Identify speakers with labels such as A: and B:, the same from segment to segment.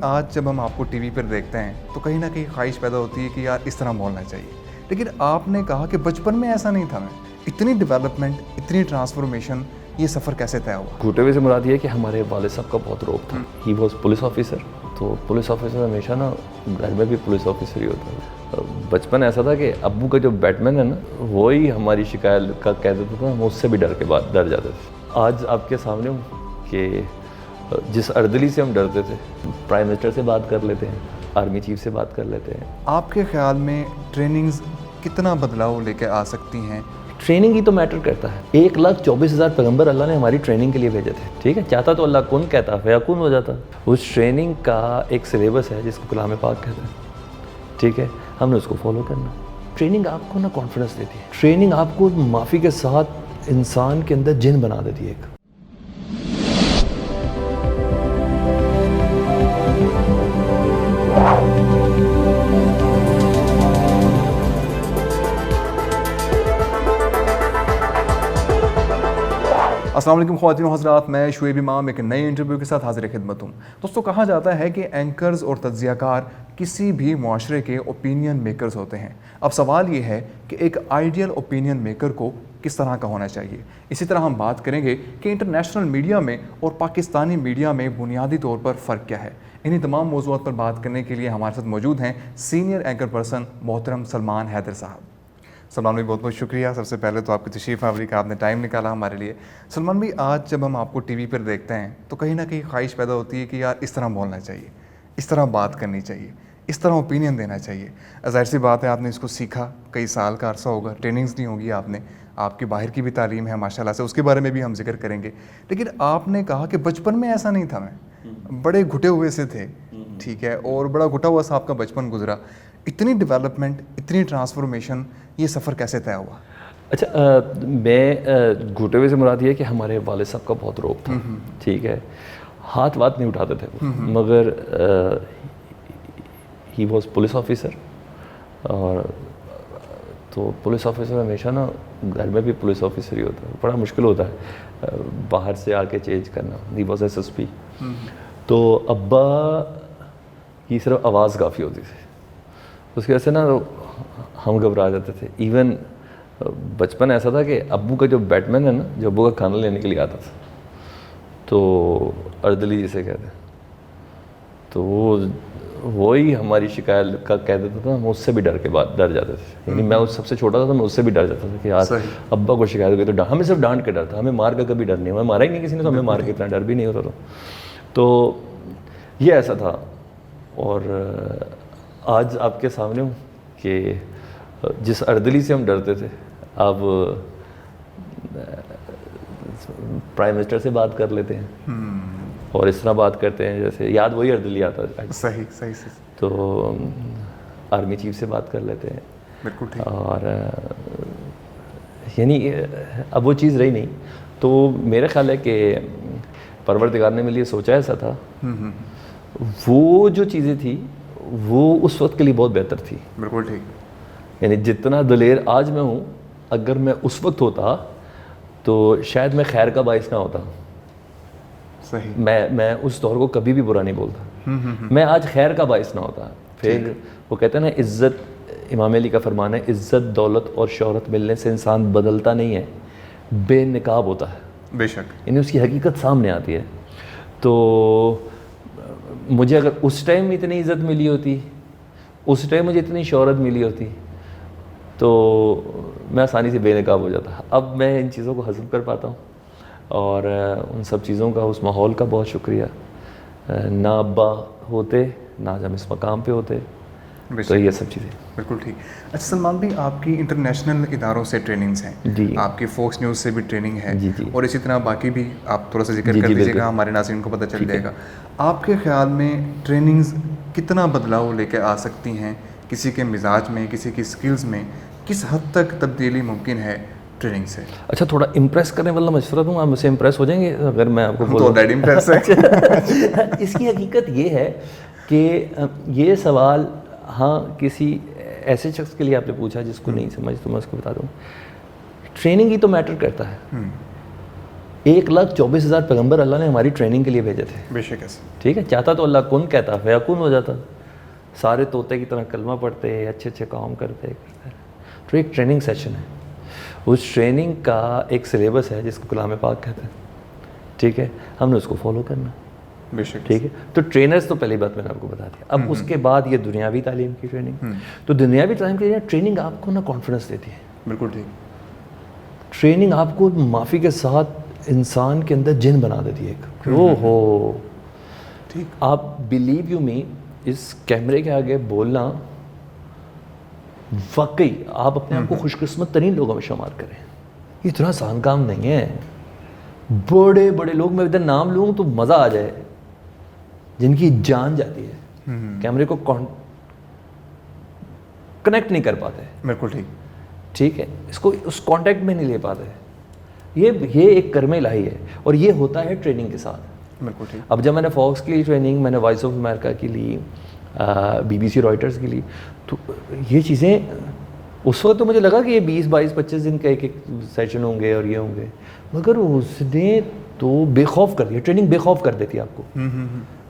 A: آج جب ہم آپ کو ٹی وی پر دیکھتے ہیں تو کہیں نہ کہیں خواہش پیدا ہوتی ہے کہ یار اس طرح بولنا چاہیے، لیکن آپ نے کہا کہ بچپن میں ایسا نہیں تھا، میں اتنی ڈیولپمنٹ، اتنی ٹرانسفارمیشن، یہ سفر کیسے طے ہوا؟
B: گھوٹے ہوئے سے مراد یہ ہے کہ ہمارے والد صاحب کا بہت روب تھا. He was police officer. تو پولیس آفیسر ہمیشہ نا گھر میں بھی پولیس آفیسر ہی ہوتا ہے. بچپن ایسا تھا کہ ابو کا جو بیٹمین ہے نا وہی ہماری شکایت کا کہہ دیتا تھا، ہم اس سے بھی ڈر جاتے تھے. آج آپ کے سامنے ہوں کہ جس اردلی سے ہم ڈرتے تھے، پرائم منسٹر سے بات کر لیتے ہیں، آرمی چیف سے بات کر لیتے ہیں.
A: آپ کے خیال میں ٹریننگز کتنا بدلاؤ لے کے آ سکتی ہیں؟
B: ٹریننگ ہی تو میٹر کرتا ہے. 1,24,000 پیغمبر اللہ نے ہماری ٹریننگ کے لیے بھیجے تھے. ٹھیک ہے، چاہتا تو اللہ کن کہتا، فیکون ہو جاتا. اس ٹریننگ کا ایک سلیبس ہے جس کو کلام پاک کہتے ہیں. ٹھیک ہے، ہم نے اس کو فالو کرنا. ٹریننگ آپ کو نا کانفیڈنس دیتی ہے. ٹریننگ آپ کو معافی کے ساتھ انسان کے اندر جن بنا دیتی ہے ایک.
A: السلام علیکم خواتین و حضرات، میں شعیب امام ایک نئے انٹرویو کے ساتھ حاضر خدمت ہوں. دوستو، کہا جاتا ہے کہ اینکرز اور تجزیہ کار کسی بھی معاشرے کے اوپینین میکرز ہوتے ہیں. اب سوال یہ ہے کہ ایک آئیڈیل اوپینین میکر کو کس طرح کا ہونا چاہیے. اسی طرح ہم بات کریں گے کہ انٹرنیشنل میڈیا میں اور پاکستانی میڈیا میں بنیادی طور پر فرق کیا ہے. انہی تمام موضوعات پر بات کرنے کے لیے ہمارے ساتھ موجود ہیں سینئر اینکر پرسن محترم سلمان حیدر صاحب. سلمان بھائی، بہت بہت شکریہ. سب سے پہلے تو آپ کی تشریف آوری کا، آپ نے ٹائم نکالا ہمارے لیے. سلمان بھائی، آج جب ہم آپ کو ٹی وی پر دیکھتے ہیں تو کہیں نہ کہیں خواہش پیدا ہوتی ہے کہ یار اس طرح بولنا چاہیے، اس طرح بات کرنی چاہیے، اس طرح اوپینین دینا چاہیے. ظاہر سی بات ہے، آپ نے اس کو سیکھا، کئی سال کا عرصہ ہوگا، ٹریننگز نہیں ہوگی آپ نے، آپ کی باہر کی بھی تعلیم ہے ماشاء اللہ سے، اس کے بارے میں بھی ہم ذکر کریں گے. لیکن آپ نے کہا کہ بچپن میں ایسا نہیں تھا، میں بڑے گھٹے ہوئے سے تھے. ٹھیک ہے، اور بڑا گھٹا ہوا سا آپ کا بچپن گزرا. اتنی ڈیولپمنٹ، اتنی ٹرانسفارمیشن، یہ سفر کیسے طے ہوا؟
B: اچھا، میں گھوٹے ہوئے سے مراد یہ ہے کہ ہمارے والد صاحب کا بہت روب تھا. ٹھیک ہے، ہاتھ نہیں اٹھاتے تھے وہ، مگر ہی واز پولیس آفیسر. اور تو پولیس آفیسر ہمیشہ نا گھر میں بھی پولیس آفیسر ہی ہوتا ہے. بڑا مشکل ہوتا ہے باہر سے آ کے چینج کرنا. He was SSP. تو ابا کی صرف آواز کافی ہوتی تھی، اس کی وجہ سے نا ہم گھبرا جاتے تھے. ایون بچپن ایسا تھا کہ ابو کا جو بیٹمین ہے نا، جو ابو کا کھانا لینے کے لیے آتا تھا، تو اردلی جسے کہتے ہیں، تو وہی ہماری شکایت کا کہہ دیتا تھا، ہم اس سے بھی ڈر جاتے تھے. یعنی میں سب سے چھوٹا تھا تو میں اس سے بھی ڈر جاتا تھا کہ یار ابا کو شکایت ہوگی تو ہمیں صرف ڈانٹ کے ڈر تھا، ہمیں مار کا کبھی ڈر نہیں. ہمیں مارا ہی نہیں کسی نے، تو ہمیں مار کے اتنا ڈر بھی نہیں ہوتا تھا. تو یہ ایسا تھا. اور آج آپ کے سامنے ہوں کہ جس اردلی سے ہم ڈرتے تھے، اب پرائم منسٹر سے بات کر لیتے ہیں اور اس طرح بات کرتے ہیں جیسے یاد وہی اردلی آتا ہے.
A: صحیح.
B: تو آرمی چیف سے بات کر لیتے ہیں.
A: بالکل ٹھیک.
B: اور یعنی اب وہ چیز رہی نہیں. تو میرا خیال ہے کہ پروردگار نے میرے لیے سوچا ایسا تھا، وہ جو چیزیں تھی وہ اس وقت کے لیے بہت بہتر تھی.
A: بالکل ٹھیک.
B: یعنی جتنا دلیر آج میں ہوں، اگر میں اس وقت ہوتا تو شاید میں خیر کا باعث نہ ہوتا.
A: صحیح.
B: میں اس دور کو کبھی بھی برا نہیں بولتا. میں آج خیر کا باعث نہ ہوتا. پھر وہ کہتے ہیں نا، عزت، امام علی کا فرمان ہے، عزت، دولت اور شہرت ملنے سے انسان بدلتا نہیں ہے، بے نقاب ہوتا ہے.
A: بے شک.
B: یعنی اس کی حقیقت سامنے آتی ہے. تو مجھے اگر اس ٹائم اتنی عزت ملی ہوتی، اس ٹائم مجھے اتنی شہرت ملی ہوتی، تو میں آسانی سے بے نقاب ہو جاتا. اب میں ان چیزوں کو ہضم کر پاتا ہوں، اور ان سب چیزوں کا، اس ماحول کا بہت شکریہ. نہ ابا ہوتے، نہ ہم اس مقام پہ ہوتے. تو یہ سب چیزیں.
A: بالکل ٹھیک. اچھا سلمان بھائی، آپ کی انٹرنیشنل اداروں سے ٹریننگز ہیں
B: جی.
A: آپ کی فوکس نیوز سے بھی ٹریننگ ہے.
B: جی.
A: اور اسی طرح باقی بھی آپ تھوڑا سا ذکر کر دیجیے گا، ہمارے ناظرین کو پتہ چل جائے گا. آپ کے خیال میں ٹریننگز کتنا بدلاؤ لے کے آ سکتی ہیں؟ کسی کے مزاج میں، کسی کی اسکلز میں کس حد تک تبدیلی ممکن ہے ٹریننگ سے؟
B: اچھا، تھوڑا امپریس کرنے والا مشورہ دوں، آپ مجھ سے امپریس ہو جائیں گے اگر میں آپ کو بولوں؟
A: تو امپریس ہے.
B: اس کی حقیقت یہ ہے کہ یہ سوال ہاں کسی ایسے شخص کے لیے آپ نے پوچھا جس کو نہیں سمجھ، تو میں اس کو بتا دوں. ٹریننگ ہی تو میٹر کرتا ہے. 1,24,000 پیغمبر اللہ نے ہماری ٹریننگ کے لیے بھیجے تھے.
A: بے شک ایسے.
B: ٹھیک ہے, چاہتا تو اللہ کن کہتا, فیکون ہو جاتا, سارے طوطے کی طرح کلمہ پڑھتے, اچھے اچھے کام کرتے. تو ایک ٹریننگ سیشن ہے, اس ٹریننگ کا ایک سلیبس ہے جس کو کلام پاک کہتے ہیں. ٹھیک ہے, ہم نے اس کو فالو کرنا.
A: بے شک.
B: ٹھیک ہے, تو ٹرینرز تو پہلی بات میں نے آپ کو بتا دیا. اب اس کے بعد یہ دنیاوی تعلیم کی ٹریننگ. تو دنیاوی تعلیم کی ٹریننگ آپ کو نا کانفیڈنس دیتی ہے.
A: بالکل ٹھیک.
B: ٹریننگ آپ کو معافی کے ساتھ انسان کے اندر جن بنا دیتی ہے. او ہو
A: ٹھیک.
B: آپ بلیو یو می, اس کیمرے کے آگے بولنا واقعی آپ اپنے آپ کو خوش قسمت ترین لوگوں میں شمار کریں. یہ اتنا آسان کام نہیں ہے. بڑے بڑے لوگ, میں ادھر نام لوں تو مزہ آ جائے, جن کی جان جاتی ہے, کیمرے کو کنیکٹ نہیں کر پاتے.
A: بالکل ٹھیک.
B: ٹھیک ہے, اس کو اس کانٹیکٹ میں نہیں لے پاتے. یہ ایک کرم الہی ہے, اور یہ ہوتا ہے ٹریننگ کے ساتھ.
A: بالکل ٹھیک.
B: اب جب میں نے فاکس کی ٹریننگ, میں نے وائس آف امریکہ کی لی, BBC رائٹرز کی لی, تو یہ چیزیں اس وقت تو مجھے لگا کہ یہ 20-22-25 دن کا ایک سیشن ہوں گے اور یہ ہوں گے, مگر اس نے تو بے خوف کر دیا. ٹریننگ بے خوف کر دیتی ہے آپ کو,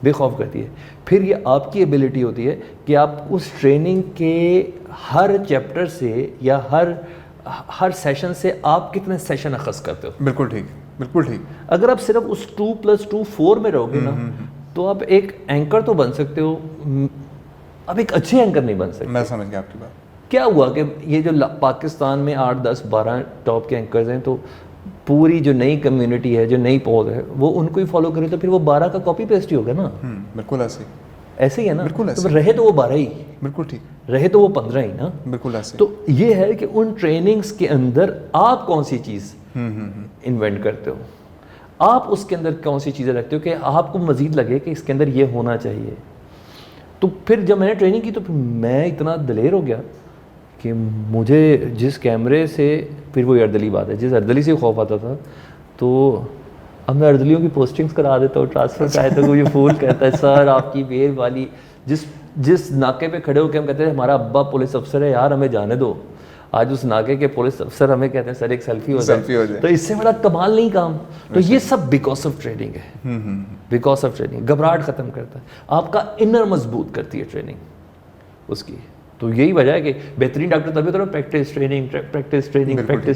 B: بے خوف کرتی ہے. پھر یہ آپ کی ایبلٹی ہوتی ہے کہ آپ اس ٹریننگ کے ہر چیپٹر سے یا ہر سیشن سے آپ کتنے سیشن اخذ کرتے ہو.
A: بالکل ٹھیک. بالکل ٹھیک.
B: اگر آپ صرف اس 2+2 4 میں رہو گے نا, تو آپ ایک اینکر تو بن سکتے ہو, آپ ایک اچھے اینکر نہیں بن سکتے.
A: میں سمجھ گیا آپ کی بات.
B: کیا ہوا کہ یہ جو پاکستان میں 8-10-12 ٹاپ کے اینکرز ہیں, تو پوری جو نئی کمیونٹی ہے, جو نئی پود ہے, وہ ان کو ہی فالو کرے, تو پھر وہ 12 کا کاپی پیسٹ ہی ہوگا نا.
A: بالکل ایسے.
B: ایسے ہی ہے نا.
A: بالکل ایسے.
B: تو رہے تو وہ 12 ہی.
A: بالکل ٹھیک.
B: رہے تو وہ 15 ہی نا.
A: بالکل ایسے.
B: تو یہ ہے کہ ان ٹریننگز کے اندر آپ کون سی چیز انوینٹ کرتے ہو, آپ اس کے اندر کون سی چیزیں رکھتے ہو کہ آپ کو مزید لگے کہ اس کے اندر یہ ہونا چاہیے. تو پھر جب میں نے ٹریننگ کی تو پھر میں اتنا دلیر ہو گیا کہ مجھے جس کیمرے سے, پھر وہ اردلی بات ہے, جس اردلی سے خوف آتا تھا, تو اب میں اردلیوں کی پوسٹنگز کرا دیتا ہوں, ٹرانسفر چاہے تو کوئی فون کہتا ہے سر آپ کی بیر والی, جس ناکے پہ کھڑے ہو کے ہم کہتے ہیں ہمارا ابا پولیس افسر ہے یار ہمیں جانے دو, آج اس ناکے کے پولیس افسر ہمیں کہتے ہیں سر ایک سیلفی ہو جائے. تو اس سے بڑا کمال نہیں کام. تو یہ سب بیکاز آف ٹریننگ ہے. بیکاز آف ٹریننگ گھبراہٹ ختم کرتا ہے, آپ کا انر مضبوط کرتی ہے ٹریننگ اس کی. تو یہی وجہ ہے کہ بہترین ڈاکٹر تبھی ہوتا ہے پریکٹس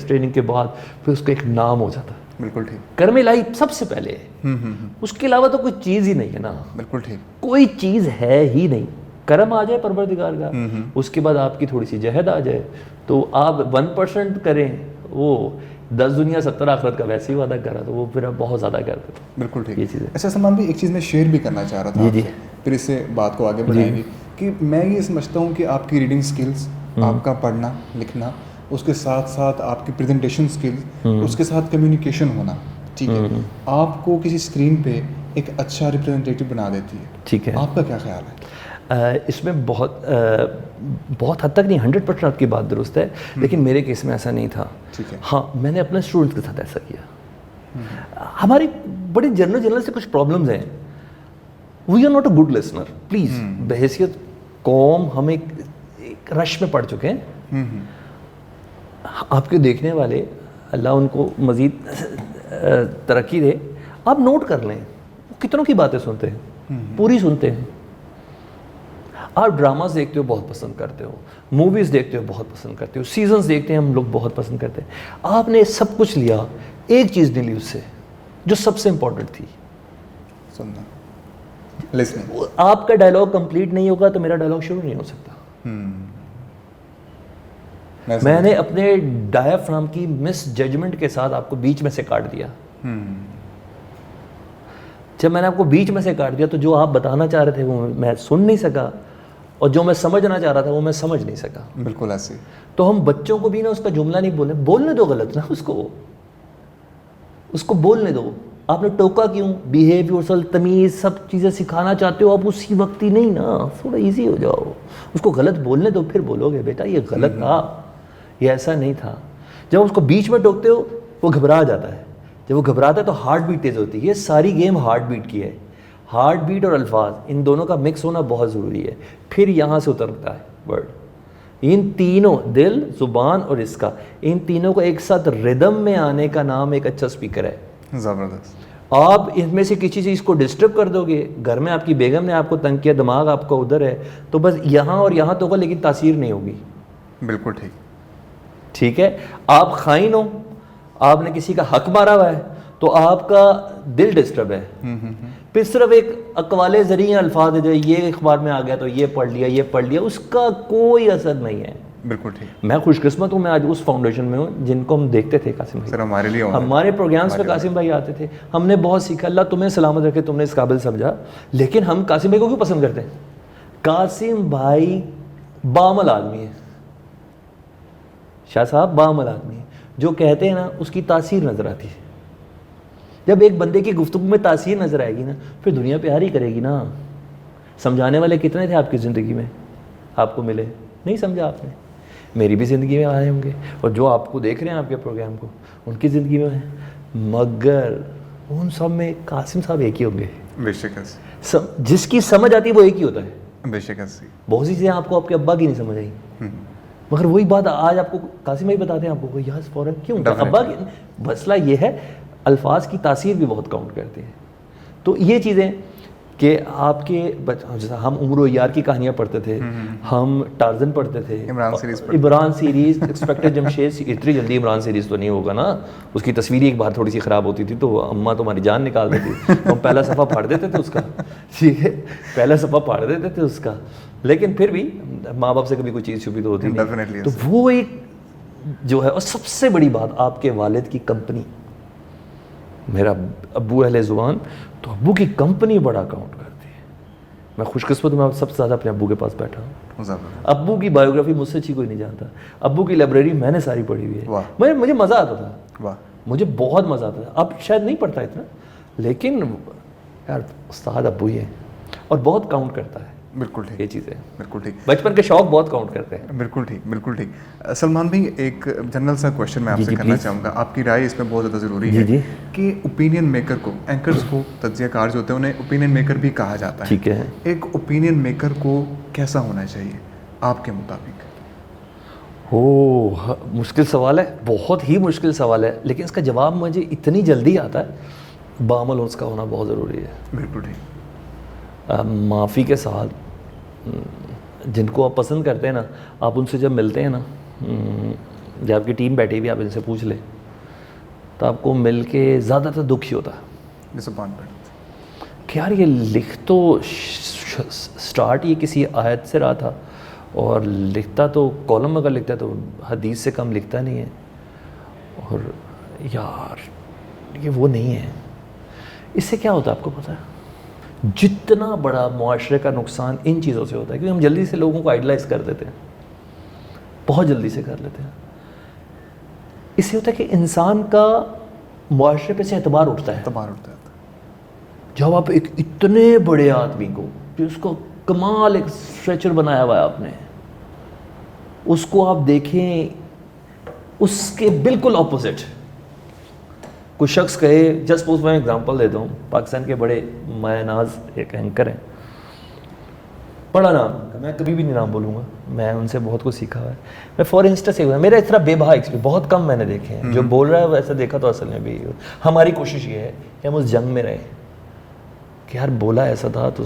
B: ٹریننگ کے بعد پھر اس کا ایک نام ہو جاتا ہے.
A: بالکل ٹھیک.
B: کرم الہی سب سے پہلے ہے, اس کے علاوہ تو کوئی چیز ہی نہیں ہے نا.
A: بالکل ٹھیک.
B: کوئی چیز ہے ہی نہیں. کرم آ جائے پروردگار کا, اس کے بعد آپ کی تھوڑی سی جہد آ جائے, تو آپ 1% کریں, وہ 10 دنیا 70 آخرت کا ویسے ہی وعدہ کر رہا, تو وہ پھر بہت زیادہ کرتے.
A: بالکل ٹھیک.
B: یہ چیز ہے.
A: اچھا سلمان بھائی, ایک چیز میں شیئر بھی کرنا چاہ رہا تھا,
B: جی,
A: پھر اس سے بات کو آگے بڑھائیں گے, کہ میں یہ سمجھتا ہوں کہ آپ کی ریڈنگ سکلز, آپ کا پڑھنا لکھنا, اس کے ساتھ ساتھ آپ کی پریزنٹیشن سکلز, اس کے ساتھ کمیونیکیشن ہونا, ٹھیک ہے, آپ کو کسی اسکرین پہ ایک اچھا ریپرزنٹیٹیو بنا دیتی ہے.
B: ٹھیک ہے.
A: آپ کا کیا خیال ہے
B: اس میں؟ بہت حد تک نہیں, 100% آپ کی بات درست ہے, لیکن میرے کیس میں ایسا نہیں تھا.
A: ٹھیک ہے.
B: ہاں, میں نے اپنے اسٹوڈنٹس کے ساتھ ایسا کیا. ہماری بڑی جنرل سے کچھ پرابلمز ہیں. We are not a good listener, please. بحیثیت قوم ہم ایک رش میں پڑ چکے ہیں. آپ کے دیکھنے والے, اللہ ان کو مزید ترقی دے, آپ نوٹ کر لیں وہ کتنوں کی باتیں سنتے ہیں, پوری سنتے ہیں. آپ ڈراماز دیکھتے ہو بہت پسند کرتے ہو, موویز دیکھتے ہو بہت پسند کرتے ہو, سیزنز دیکھتے ہیں ہم لوگ بہت پسند کرتے ہیں. آپ نے سب کچھ لیا, ایک چیز نہیں لی اس سے جو سب سے امپورٹنٹ تھی,
A: سننا, لسننگ.
B: آپ کا ڈائلاگ کمپلیٹ نہیں ہوگا تو میرا ڈائلاگ شروع نہیں ہو سکتا. میں نے اپنے ڈایافرام کی مس ججمنٹ کے ساتھ آپ کو بیچ میں سے کاٹ دیا. جب میں نے آپ کو بیچ میں سے کاٹ دیا تو جو آپ بتانا چاہ رہے تھے وہ میں سن نہیں سکا, اور جو میں سمجھنا چاہ رہا تھا وہ میں سمجھ نہیں سکا.
A: بالکل ایسے.
B: تو ہم بچوں کو بھی نا اس کا جملہ نہیں بولنے دو غلط نا, اس کو بولنے دو. آپ نے ٹوکا کیوں؟ بیہیو یور سیلف, تمیز, سب چیزیں سکھانا چاہتے ہو آپ اسی وقت ہی نہیں نا, تھوڑا ایزی ہو جاؤ. اس کو غلط بولنے دو, پھر بولو گے بیٹا یہ غلط تھا, یہ ایسا نہیں تھا. جب اس کو بیچ میں ٹوکتے ہو وہ گھبرا جاتا ہے. جب وہ گھبراتا ہے تو ہارٹ بیٹ تیز ہوتی ہے. یہ ساری گیم ہارٹ بیٹ کی ہے. ہارٹ بیٹ اور الفاظ, ان دونوں کا مکس ہونا بہت ضروری ہے. پھر یہاں سے اترتا ہے ورڈ. ان تینوں, دل, زبان اور اس کا, ان تینوں کو ایک ساتھ ردم میں آنے کا نام ایک اچھا اسپیکر ہے.
A: زبردست.
B: آپ ان میں سے کسی چیز کو ڈسٹرب کر دو گے, گھر میں آپ کی بیگم نے آپ کو تنگ کیا, دماغ آپ کا ادھر ہے, تو بس یہاں اور یہاں تو ہوگا لیکن تاثیر نہیں ہوگی.
A: بالکل ٹھیک.
B: ٹھیک ہے, آپ خائن ہو, آپ نے کسی کا حق مارا ہوا ہے تو آپ کا دل ڈسٹرب ہے. پھر صرف ایک اقوال زرعی الفاظ ہے جو یہ اخبار میں آ گیا تو یہ پڑھ لیا, اس کا کوئی اثر نہیں ہے.
A: بالکل ٹھیک.
B: میں خوش قسمت ہوں, میں آج اس فاؤنڈیشن میں ہوں جن کو ہم دیکھتے تھے. قاسم بھائی
A: سر ہمارے لیے
B: ہمارے پروگرامز پہ قاسم بھائی آتے تھے, ہم نے بہت سیکھا, اللہ تمہیں سلامت رکھے, تم نے اس قابل سمجھا. لیکن ہم قاسم بھائی کو کیوں پسند کرتے ہیں؟ قاسم بھائی بعمل آدمی ہے, شاہ صاحب بعمل آدمی ہے, جو کہتے ہیں نا اس کی تاثیر نظر آتی ہے. جب ایک بندے کی گفتگو میں تاثیر نظر آئے گی نا, پھر دنیا پیار ہی کرے گی نا. سمجھانے والے کتنے تھے آپ کی زندگی میں, آپ کو ملے نہیں سمجھا آپ نے, میری بھی زندگی میں آئے ہوں گے, اور جو آپ کو دیکھ رہے ہیں آپ کے پروگرام کو ان کی زندگی میں ہیں, مگر ان سب میں قاسم صاحب ایک ہی ہوں گے.
A: بے شک.
B: جس کی سمجھ آتی ہے وہ ایک ہی ہوتا ہے.
A: بے شک.
B: بہت سی چیزیں آپ کو آپ کے ابا کی نہیں سمجھ آئی, مگر وہی بات آج آپ کو قاسم بھائی بتاتے ہیں, آپ کو یار فوراً کیوں ابا کی. مسئلہ یہ ہے الفاظ کی تاثیر بھی بہت کاؤنٹ کرتی ہے. تو یہ چیزیں کہ آپ کے ہم عمر و یار کی کہانیاں پڑھتے تھے, ہم ٹارزن پڑھتے تھے, عمران سیریز, ایکسپیکٹڈ جمشید. اتنی جلدی عمران سیریز تو نہیں ہوگا نا, اس کی تصویر ایک بار تھوڑی سی خراب ہوتی تھی تو اماں تو ہماری جان نکال دیتی, ہم پہلا صفحہ پھاڑ دیتے تھے اس کا. ٹھیک ہے, پہلا صفحہ پھاڑ دیتے تھے اس کا, لیکن پھر بھی ماں باپ سے کبھی کوئی چیز چھپی تو ہوتی نہیں. تو وہ ایک جو ہے, اور سب سے بڑی بات آپ کے والد کی کمپنی. میرا ابو اہل زبان, تو ابو کی کمپنی بڑا کاؤنٹ کرتی ہے. میں خوش قسمت ہوں, میں سب سے زیادہ اپنے ابو کے پاس بیٹھا ہوں. ابو کی بایوگرافی مجھ سے اچھی کوئی نہیں جانتا. ابو کی لائبریری میں نے ساری پڑھی ہوئی ہے. مجھے مزہ آتا تھا, مجھے بہت مزہ آتا تھا. اب شاید نہیں پڑھتا اتنا, لیکن یار استاد ابو ہی ہے اور بہت کاؤنٹ کرتا ہے.
A: بالکل ٹھیک.
B: یہ چیزیں
A: بالکل ٹھیک.
B: بچپن کے شوق بہت کاؤنٹ کرتے ہیں.
A: بالکل ٹھیک. بالکل ٹھیک. سلمان بھائی, ایک جنرل سا کویشچن میں آپ سے کرنا چاہوں گا, آپ کی رائے اس میں بہت زیادہ ضروری ہے کہ اوپینین میکر کو, اینکرز کو, تجزیہ کار جو ہوتے ہیں انہیں اوپینین میکر بھی کہا جاتا ہے.
B: ٹھیک ہے,
A: ایک اوپینین میکر کو کیسا ہونا چاہیے آپ کے مطابق؟
B: مشکل سوال ہے, بہت ہی مشکل سوال ہے, لیکن اس کا جواب مجھے اتنی جلدی آتا ہے. بعمل اس کا ہونا بہت ضروری ہے.
A: بالکل ٹھیک.
B: معافی کے ساتھ, جن کو آپ پسند کرتے ہیں نا, آپ ان سے جب ملتے ہیں نا, جب آپ کی ٹیم بیٹھی ہوئی, آپ ان سے پوچھ لیں تو آپ کو مل کے زیادہ تر دکھ ہی ہوتا ہے کہ یار یہ لکھ تو سٹارٹ یہ کسی آیت سے رہا تھا, اور لکھتا تو کالم اگر لکھتا ہے تو حدیث سے کم لکھتا نہیں ہے, اور یار یہ وہ نہیں ہے. اس سے کیا ہوتا ہے آپ کو پتہ ہے؟ جتنا بڑا معاشرے کا نقصان ان چیزوں سے ہوتا ہے, کیونکہ ہم جلدی سے لوگوں کو آئیڈلائز کر دیتے ہیں, بہت جلدی سے کر لیتے ہیں. اس سے ہوتا ہے کہ انسان کا معاشرے پہ سے اعتبار اٹھتا ہے. جب آپ ایک اتنے بڑے آدمی کو, جس کو کمال ایک اسٹریچر بنایا ہوا ہے آپ نے, اس کو آپ دیکھیں اس کے بالکل اپوزٹ کوئی شخص کہے, جسٹ سپوز میں ایگزامپل دیتا ہوں, پاکستان کے بڑے مایا ناز ایک اینکر ہیں, بڑا نام, میں کبھی بھی نہیں نام بولوں گا, میں ان سے بہت کچھ سیکھا ہوا ہے. میں فار انسٹنس میرا اس طرح بے بہا ایکسپیرینس بہت کم میں نے دیکھے ہیں. جو بول رہا ہے ویسا دیکھا تو اصل میں بھی ہماری کوشش یہ ہے کہ ہم اس جنگ میں رہیں کہ یار بولا ایسا تھا تو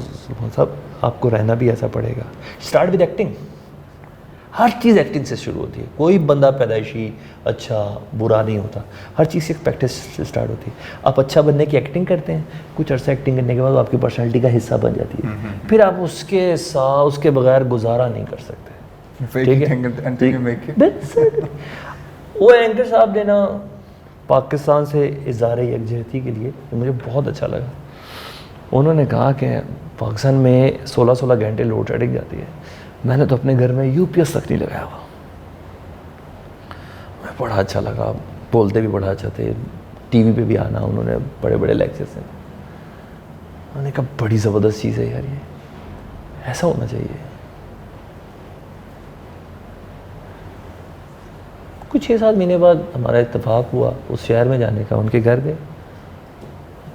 B: سب آپ کو رہنا بھی ایسا پڑے گا. Start with acting. ہر چیز ایکٹنگ سے شروع ہوتی ہے. کوئی بندہ پیدائشی اچھا برا نہیں ہوتا, ہر چیز ایک پریکٹس سے اسٹارٹ ہوتی ہے. آپ اچھا بننے کی ایکٹنگ کرتے ہیں, کچھ عرصہ ایکٹنگ کرنے کے بعد آپ کی پرسنالٹی کا حصہ بن جاتی ہے, پھر آپ اس کے ساتھ اس کے بغیر گزارا نہیں کر سکتے. وہ اینکر صاحب نے نا پاکستان سے اظہار یکجہتی کے لیے مجھے بہت اچھا لگا. انہوں نے کہا کہ پاکستان میں 16 گھنٹے لوڈ شیڈنگ جاتی ہے, میں نے تو اپنے گھر میں یو پی ایس تک نہیں لگایا ہوا. میں بڑا اچھا لگا, بولتے بھی بڑا اچھا تھے, ٹی وی پہ بھی آنا, انہوں نے بڑے بڑے لیکچرز ہیں. میں نے کہا بڑی زبردست چیز ہے یار, یہ ایسا ہونا چاہیے. کچھ 6-7 مہینے بعد ہمارا اتفاق ہوا اس شہر میں جانے کا, ان کے گھر گئے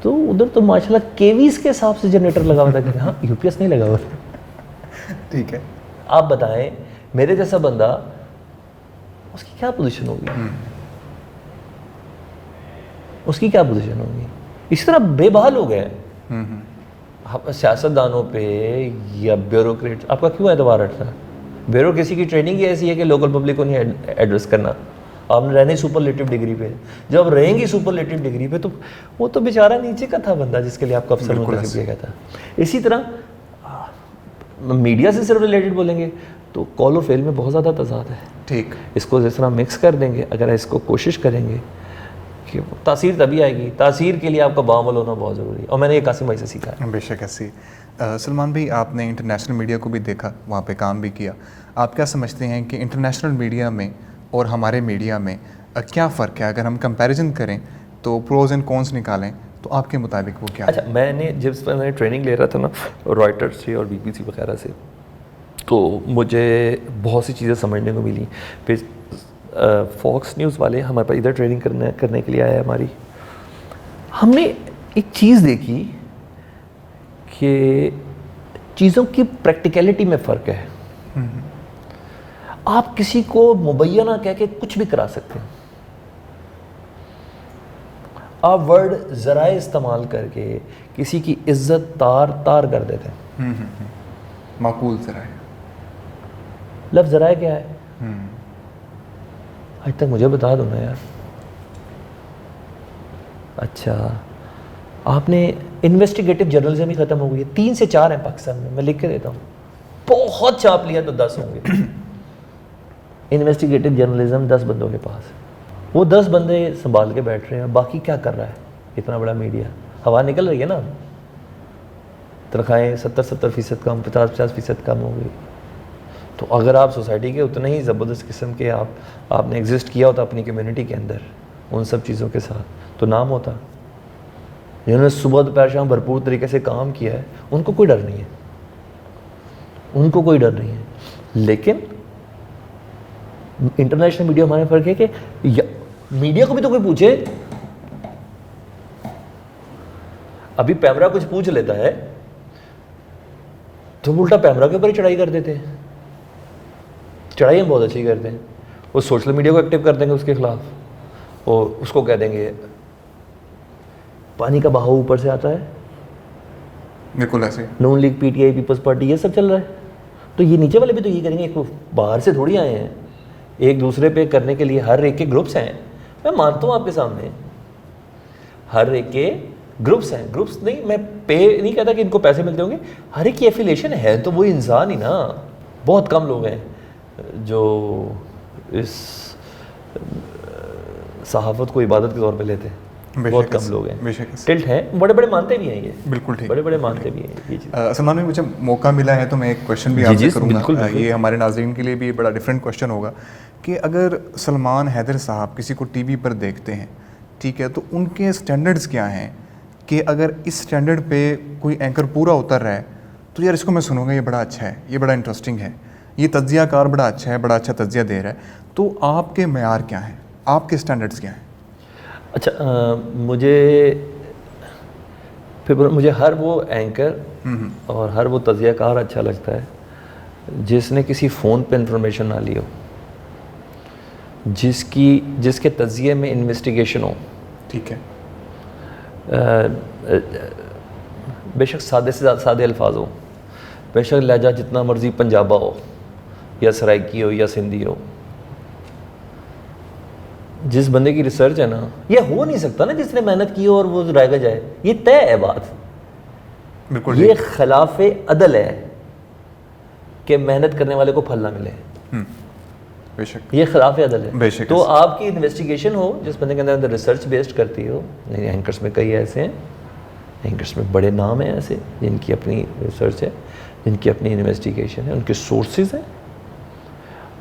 B: تو ادھر تو ماشاءاللہ کیویز کے حساب سے جنریٹر لگا ہوا تھا, ہاں یو پی ایس نہیں لگا ہوا تھا.
A: ٹھیک ہے,
B: آپ بتائیں میرے جیسا بندہ اس کی کیا پوزیشن ہوگی. اس کی کیا پوزیشن ہوگی؟ اسی طرح بے بہا لوگ ہیں سیاستدانوں پہ یا بیوروکریٹ. آپ کا کیوں اعتبار ہٹتا ہے؟ بیوروکریسی کی ٹریننگ ہی ایسی ہے کہ لوکل پبلک کو نہیں ایڈریس کرنا. آپ نے رہنے سپرلیٹو ڈگری پہ, جب رہیں گی سپرلیٹو ڈگری پہ تو وہ تو بیچارہ نیچے کا تھا بندہ جس کے لیے آپ کو افسر منتخب کیا گیا تھا. اسی طرح میڈیا سے صرف ریلیٹڈ بولیں گے تو کال و فیل میں بہت زیادہ تضاد ہے.
A: ٹھیک,
B: اس کو جس طرح مکس کر دیں گے, اگر اس کو کوشش کریں گے کہ تاثیر تبھی آئے گی. تاثیر کے لیے آپ کا باعمل ہونا بہت ضروری ہے, اور میں نے یہ قاسم بھائی سے سیکھا ہے.
A: بے شک ایسی. سلمان بھائی, آپ نے انٹرنیشنل میڈیا کو بھی دیکھا, وہاں پہ کام بھی کیا. آپ کیا سمجھتے ہیں کہ انٹرنیشنل میڈیا میں اور ہمارے میڈیا میں کیا فرق ہے؟ اگر ہم کمپیریزن کریں تو پروز اینڈ کونس نکالیں تو آپ کے مطابق وہ کیا ہے؟
B: اچھا, میں نے جب میں ٹریننگ لے رہا تھا نا رائٹر سے اور BBC وغیرہ سے, تو مجھے بہت سی چیزیں سمجھنے کو ملی. پھر فاکس نیوز والے ہمارے پاس ادھر ٹریننگ کرنے کے لیے آیا ہماری. ہم نے ایک چیز دیکھی کہ چیزوں کی پریکٹیکلٹی میں فرق ہے. آپ کسی کو مبینہ کہہ کے کچھ بھی کرا سکتے ہیں. آپ ورڈ ذرائع استعمال کر کے کسی کی عزت تار کر دیتے ہیں.
A: معقول ذرائع.
B: لفظ ذرائع کیا ہے؟ آج تک مجھے بتا دو نا یار. اچھا, آپ نے انویسٹیگیٹو جرنلزم ہی ختم ہو گئی ہے. 3 سے 4 ہیں پاکستان میں لکھ کے دیتا ہوں. بہت چھاپ لیا تو 10 ہوں گے. انویسٹیگیٹو جرنلزم 10 بندوں کے پاس, وہ 10 بندے سنبھال کے بیٹھ رہے ہیں. باقی کیا کر رہا ہے اتنا بڑا میڈیا؟ ہوا نکل رہی ہے نا. تنخواہیں 70% کم, 50% کم ہو گئی. تو اگر آپ سوسائٹی کے اتنے ہی زبردست قسم کے آپ نے ایگزسٹ کیا ہوتا اپنی کمیونٹی کے اندر ان سب چیزوں کے ساتھ, تو نام ہوتا. جنہوں نے صبح دوپہر شام بھرپور طریقے سے کام کیا ہے ان کو کوئی ڈر نہیں ہے, ان کو کوئی ڈر نہیں ہے. لیکن انٹرنیشنل میڈیا ہمارے فرق ہے کہ میڈیا کو بھی تو کوئی پوچھے. ابھی پیمرا کچھ پوچھ لیتا ہے تو الٹا پیمرا کے اوپر ہی چڑھائی کر دیتے ہیں. چڑھائی ہم بہت اچھی کرتے ہیں. وہ سوشل میڈیا کو ایکٹیو کر دیں گے اس کے خلاف, اور اس کو کہہ دیں گے پانی کا بہاؤ اوپر سے آتا ہے.
A: بالکل ایسے
B: نون لیگ, PTI, پیپلز پارٹی, یہ سب چل رہا ہے. تو یہ نیچے والے بھی تو یہ کریں گے. باہر سے تھوڑی آئے ہیں, ایک دوسرے پہ کرنے کے لیے ہر ایک کے گروپس ہیں. میں مانتا ہوں آپ کے سامنے ہر ایک کے گروپس ہیں. گروپس نہیں, میں پے نہیں کہتا کہ ان کو پیسے ملتے ہوں گے. ہر ایک کی ایفیلیشن ہے تو وہی انسان ہی نا. بہت کم لوگ ہیں جو اس صحافت کو عبادت کے طور پہ لیتے ہیں. بہت کم لوگ ہیں, ٹلٹ ہیں. بڑے بڑے مانتے بھی ہیں یہ, بالکل ٹھیک, بڑے بڑے مانتے بھی ہیں.
A: سلمان بھائی, مجھے موقع ملا ہے تو میں ایک کویشچن بھی آپ سے کروں گا. یہ ہمارے ناظرین کے لیے بھی بڑا ڈفرینٹ کویشچن ہوگا کہ اگر سلمان حیدر صاحب کسی کو ٹی وی پر دیکھتے ہیں, ٹھیک ہے, تو ان کے اسٹینڈرڈس کیا ہیں کہ اگر اس اسٹینڈرڈ پہ کوئی اینکر پورا اتر رہا ہے تو یار اس کو میں سنوں گا, یہ بڑا اچھا ہے, یہ بڑا انٹرسٹنگ ہے, یہ تجزیہ کار بڑا اچھا ہے, بڑا اچھا تجزیہ دے رہا ہے. تو آپ کے معیار کیا ہیں, آپ کے اسٹینڈرڈس کیا ہیں؟
B: اچھا, مجھے ہر وہ اینکر اور ہر وہ تجزیہ کار اچھا لگتا ہے جس نے کسی فون پہ انفارمیشن نہ لی ہو, جس کے تجزیے میں انویسٹیگیشن ہو.
A: ٹھیک ہے,
B: بے شک سادے سے سادے الفاظ ہو, بے شک لہجہ جتنا مرضی پنجابہ ہو یا سرائکی ہو یا سندھی ہو. جس بندے کی ریسرچ ہے نا, یہ ہو نہیں سکتا نا جس نے محنت کی ہو اور وہ رائے گا جائے. یہ طے ہے بات,
A: بالکل
B: یہ خلاف عدل ہے کہ محنت کرنے والے کو پھل نہ ملے.
A: بے شک
B: یہ خلاف عدل ہے.
A: بے شک.
B: تو آپ کی انویسٹیگیشن ہو جس بندے کے اندر ریسرچ بیسڈ کرتی ہو. اینکرس میں کئی ایسے ہیں, اینکرس میں بڑے نام ہیں ایسے جن کی اپنی ریسرچ ہے, جن کی اپنی انویسٹیگیشن ہے, ان کے سورسز ہیں,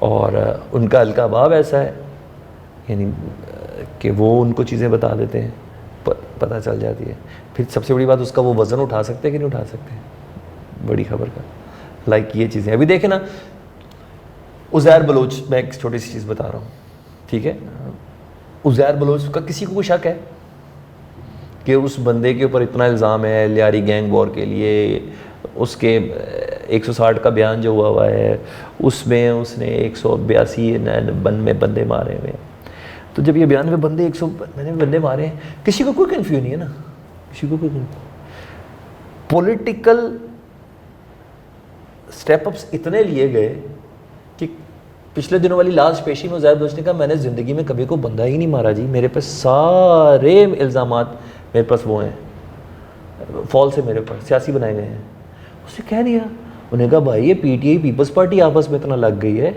B: اور ان کا القاباب ایسا ہے یعنی کہ وہ ان کو چیزیں بتا دیتے ہیں, پتہ چل جاتی ہے. پھر سب سے بڑی بات, اس کا وہ وزن اٹھا سکتے کہ نہیں اٹھا سکتے, بڑی خبر کا. لائک یہ چیزیں ابھی دیکھیں نا, عزیر بلوچ, میں ایک چھوٹی سی چیز بتا رہا ہوں, ٹھیک ہے. عزیر بلوچ کا کسی کو کوئی شک ہے کہ اس بندے کے اوپر اتنا الزام ہے لیاری گینگ وار کے لیے, اس کے 160 کا بیان جو ہوا ہے اس میں اس نے 182 میں بندے مارے ہوئے. تو جب یہ 92 بندے 100 میں نے بندے مارے ہیں, کسی کو کوئی کنفیوژن نہیں ہے نا, کسی کو کوئی پولیٹیکل اسٹیپ اپس اتنے لیے گئے کہ پچھلے دنوں والی لاسٹ پیشی میں زید بلوچ نے کہا میں نے زندگی میں کبھی کو بندہ ہی نہیں مارا جی, میرے پاس سارے الزامات میرے پاس وہ ہیں فال سے میرے پاس سیاسی بنائے گئے ہیں. اسے کہہ دیا, انہیں کہا بھائی یہ P T I Peoples Party آپس میں اتنا لگ گئی ہے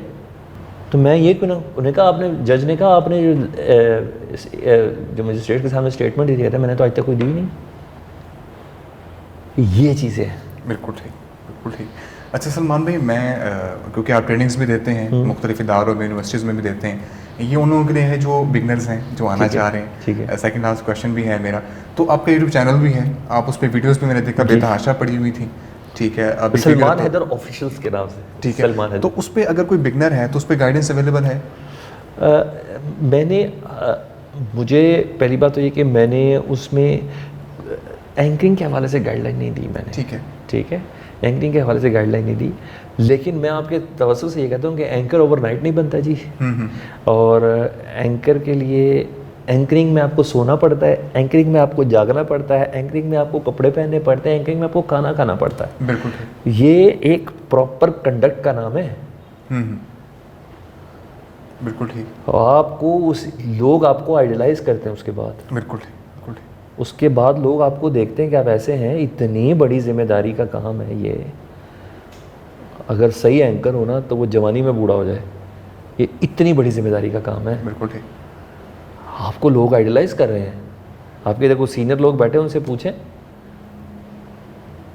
B: تو میں یہ کیوں نہ, انہیں کہا آپ نے, جج نے کہا آپ نے جو مجسٹریٹ کے سامنے اسٹیٹمنٹ دیا تھا میں نے تو آج تک کوئی دی نہیں. یہ چیزیں ہیں.
A: بالکل ٹھیک, بالکل ٹھیک. اچھا سلمان بھائی, میں کیونکہ آپ ٹریننگز بھی دیتے ہیں مختلف اداروں میں, یونیورسٹیز میں بھی دیتے ہیں, یہ ان لوگوں کے لیے ہے جو بگنرز ہیں, جو آنا چاہ رہے ہیں. سیکنڈ لاسٹ کویشچن بھی ہے میرا, تو آپ کا یوٹیوب چینل بھی ہے, آپ اس پہ ویڈیوز بھی میں نے دیکھا بے تحاشا پڑی ہوئی تھی, ٹھیک ہے, ابھی
B: سلمان حیدر آفیشیلز کے نام سے,
A: ٹھیک ہے, تو اس پہ اگر کوئی بگنر ہے تو اس پہ گائیڈنس اویلیبل ہے؟
B: میں نے, مجھے پہلی بات تو یہ کہ میں نے اس میں اینکرنگ کے حوالے سے گائیڈ لائن نہیں دی میں نے,
A: ٹھیک ہے,
B: ٹھیک ہے, اینکرنگ کے حوالے سے گائیڈ لائن نہیں دی, لیکن میں آپ کے توسط سے یہ کہتا ہوں کہ اینکر اوور نائٹ نہیں بنتا جی, اور اینکر کے لیے اینکرنگ میں آپ کو سونا پڑتا ہے, اینکرنگ میں آپ کو جاگنا پڑتا ہے, اینکرنگ میں آپ کو کپڑے پہننے پڑتے ہیں, اینکرنگ میں آپ کو کھانا کھانا پڑتا ہے.
A: بالکل,
B: یہ ایک پراپر کنڈکٹ کا نام ہے.
A: بالکل ٹھیک.
B: آپ کو لوگ آپ کو آئیڈیلائز کرتے ہیں اس کے بعد,
A: بالکل ٹھیک, بالکل ٹھیک.
B: اس کے بعد لوگ آپ کو دیکھتے ہیں کہ آپ ایسے ہیں, اتنی بڑی ذمہ داری کا کام ہے یہ. اگر صحیح اینکر ہونا تو وہ جوانی میں بوڑھا ہو جائے, یہ اتنی بڑی ذمہ داری کا کام ہے.
A: بالکل ٹھیک.
B: آپ کو لوگ آئیڈیلائز کر رہے ہیں, آپ کے دیکھو سینئر لوگ بیٹھے ہیں, ان سے پوچھیں,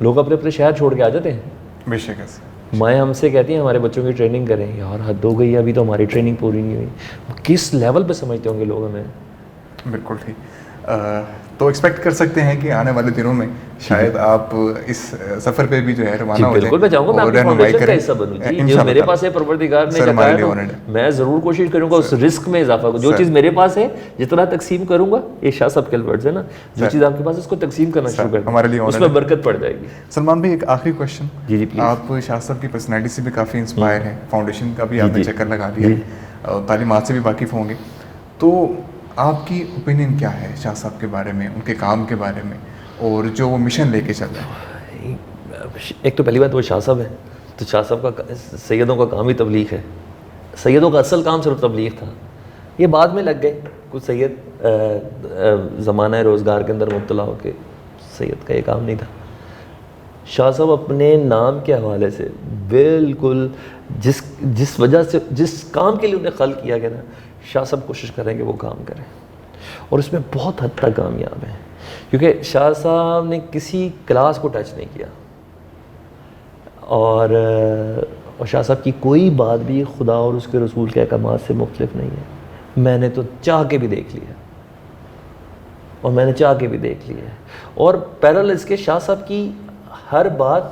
B: لوگ اپنے اپنے شہر چھوڑ کے آ جاتے ہیں.
A: بے شک ایسے
B: مائیں ہم سے کہتی ہیں ہمارے بچوں کی ٹریننگ کریں, یار حد ہو گئی ہے, ابھی تو ہماری ٹریننگ پوری نہیں ہوئی. کس لیول پہ سمجھتے ہوں گے لوگ ہمیں.
A: بالکل ٹھیک. تو ایکسپیکٹ کر سکتے ہیں کہ آنے والے دنوں میں شاید آپ اس سفر پہ بھی جو ہے روانہ ہو جائیں.
B: بالکل, میں چاہوں گا میں اپنی فاؤنڈیشن کا حصہ بنوں جی, جو میرے پاس ہے پروردگار نے بتایا, میں ضرور کوشش کروں گا اس رسک میں اضافہ کروں. جو چیز میرے پاس ہے جتنا تقسیم کروں گا, یہ شاہ صاحب کے الورڈز ہے نا, جو چیز آپ کے پاس ہے اس کو تقسیم کرنا شروع کر دیں, ہمارے لیے اس میں برکت پڑ جائے گی.
A: سلمان بھائی ایک آخری کویشچن,
B: جی جی پلیز.
A: آپ شاہ صاحب کی پرسنالٹی سے بھی کافی انسپائر ہیں, فاؤنڈیشن کا بھی آپ نے چکر لگا دیا, تعلیمات سے بھی واقف ہوں گے, تو آپ کی اوپینین کیا ہے شاہ صاحب کے بارے میں, ان کے کام کے بارے میں, اور جو وہ مشن لے کے چل رہے ہیں؟
B: ایک تو پہلی بات وہ شاہ صاحب ہے, تو شاہ صاحب کا سیدوں کا کام ہی تبلیغ ہے. سیدوں کا اصل کام صرف تبلیغ تھا, یہ بعد میں لگ گئے. کچھ سید زمانہ روزگار کے اندر مبتلا ہو کے, سید کا یہ کام نہیں تھا. شاہ صاحب اپنے نام کے حوالے سے بالکل جس وجہ سے, جس کام کے لیے انہیں خلق کیا گیا نا, شاہ صاحب کوشش کریں کہ وہ کام کریں, اور اس میں بہت حد تک کامیاب ہیں. کیونکہ شاہ صاحب نے کسی کلاس کو ٹچ نہیں کیا, اور شاہ صاحب کی کوئی بات بھی خدا اور اس کے رسول کے احکامات سے مختلف نہیں ہے. میں نے تو چاہ کے بھی دیکھ لیا, اور میں نے چاہ کے بھی دیکھ لیا. اور پیرل اس کے شاہ صاحب کی ہر بات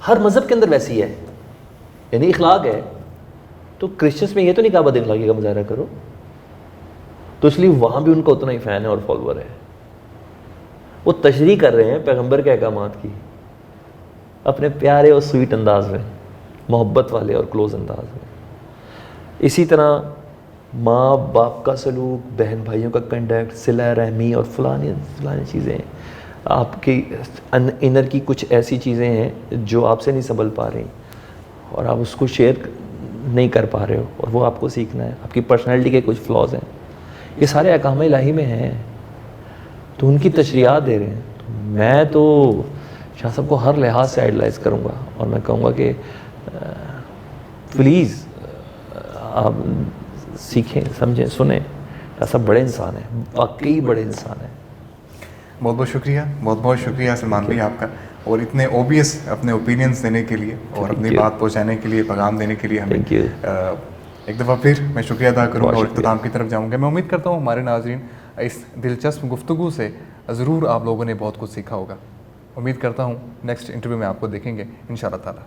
B: ہر مذہب کے اندر ویسی ہے, یعنی اخلاق ہے, تو کرسچنس میں یہ تو نہیں کہا بد اخلاقی کا مظاہرہ کرو, تو اس لیے وہاں بھی ان کا اتنا ہی فین ہے اور فالوور ہے. وہ تشریح کر رہے ہیں پیغمبر کے احکامات کی اپنے پیارے اور سویٹ انداز میں, محبت والے اور کلوز انداز میں. اسی طرح ماں باپ کا سلوک, بہن بھائیوں کا کنڈکٹ, صلہ رحمی اور فلانی چیزیں, آپ کی انر کی کچھ ایسی چیزیں ہیں جو آپ سے نہیں سنبھل پا رہی, اور آپ اس کو شیئر نہیں کر پا رہے ہو, اور وہ آپ کو سیکھنا ہے. آپ کی پرسنالٹی کے کچھ فلاز ہیں, یہ سارے احکام الہی میں ہیں, تو ان کی تشریحات دے رہے ہیں. تو میں تو شاہ صاحب کو ہر لحاظ سے آئیڈلائز کروں گا, اور میں کہوں گا کہ پلیز آپ سیکھیں, سمجھیں, سنیں. شاہ صاحب بڑے انسان ہیں, واقعی بڑے انسان ہیں.
A: بہت بہت شکریہ, بہت بہت شکریہ سلمان بھائی آپ کا, اور اتنے اوبیس اپنے اوپینینس دینے کے لیے, اور اپنی بات پہنچانے کے لیے, پیغام دینے کے لیے ہمیں ایک دفعہ پھر میں شکریہ ادا کروں گا, اور اختتام کی طرف جاؤں گا. میں امید کرتا ہوں ہمارے ناظرین اس دلچسپ گفتگو سے ضرور آپ لوگوں نے بہت کچھ سیکھا ہوگا. امید کرتا ہوں نیکسٹ انٹرویو میں آپ کو دیکھیں گے ان شاء اللہ تعالیٰ.